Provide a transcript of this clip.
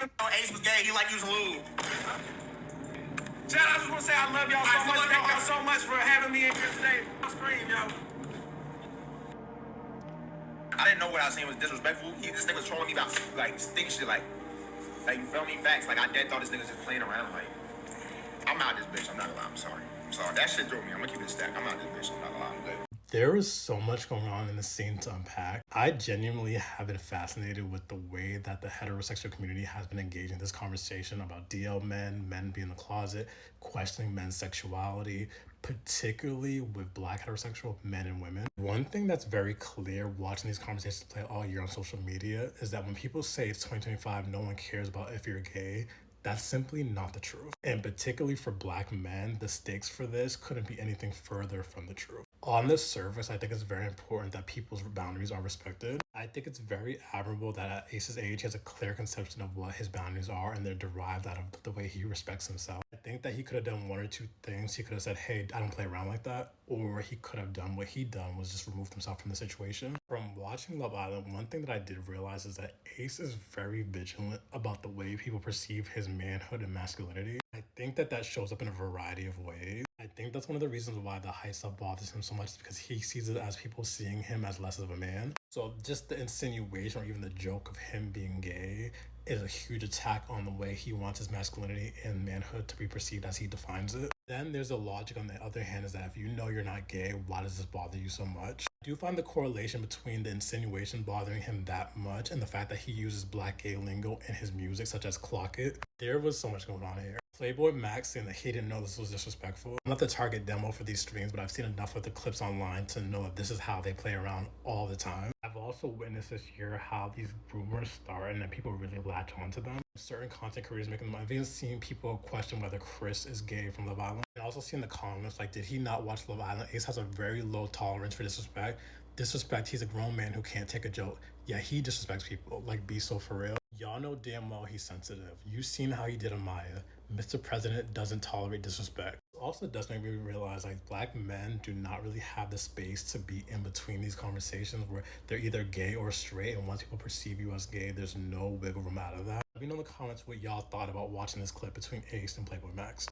Ace was gay. He like using lube. Chad, I just want to say I love y'all so much. Thank y'all so much for having me in here today. Scream, yo. I didn't know what I was saying was disrespectful. This nigga was trolling me about like stick shit, like you feel me? Facts. Like I dead thought this nigga was just playing around. Like I'm out this bitch. I'm not gonna lie. I'm sorry. That shit threw me. I'm gonna keep it a stack. I'm out this bitch. I'm not gonna lie. I'm good. There is so much going on in the scene to unpack. I genuinely have been fascinated with the way that the heterosexual community has been engaging this conversation about DL men being in the closet, questioning men's sexuality, particularly with Black heterosexual men and women. One thing that's very clear watching these conversations play all year on social media is that when people say it's 2025, no one cares about if you're gay, that's simply not the truth. And particularly for Black men, the stakes for this couldn't be anything further from the truth. On the surface, I think it's very important that people's boundaries are respected. I think it's very admirable that at Ace's age, he has a clear conception of what his boundaries are and they're derived out of the way he respects himself. I think that he could have done one or two things. He could have said, hey, I don't play around like that. Or he could have done what he done was just removed himself from the situation. From watching Love Island, one thing that I did realize is that Ace is very vigilant about the way people perceive his manhood and masculinity. I think that shows up in a variety of ways. I think that's one of the reasons why the high stuff bothers him so much is because he sees it as people seeing him as less of a man. So just the insinuation or even the joke of him being gay is a huge attack on the way he wants his masculinity and manhood to be perceived as he defines it. Then there's a logic on the other hand is that if you know you're not gay, why does this bother you so much? I do find the correlation between the insinuation bothering him that much and the fact that he uses Black gay lingo in his music, such as Clock It. There was so much going on here. Plaqueboy Max saying that he didn't know this was disrespectful. I'm not the target demo for these streams, but I've seen enough of the clips online to know that this is how they play around all the time. I've also witnessed this year how these rumors start and then people really latch onto them. Certain content creators making them. I've even seen people question whether Chris is gay from Love Island. And also seen the comments like, did he not watch Love Island? Ace has a very low tolerance for disrespect. He's a grown man who can't take a joke. Yeah, he disrespects people. Like, be so for real. Y'all know damn well he's sensitive. You've seen how he did Amaya. Mr. President doesn't tolerate disrespect. It also does make me realize like Black men do not really have the space to be in between these conversations where they're either gay or straight, and once people perceive you as gay, there's no wiggle room out of that. Let me know in the comments what y'all thought about watching this clip between Ace and Plaqueboy Max.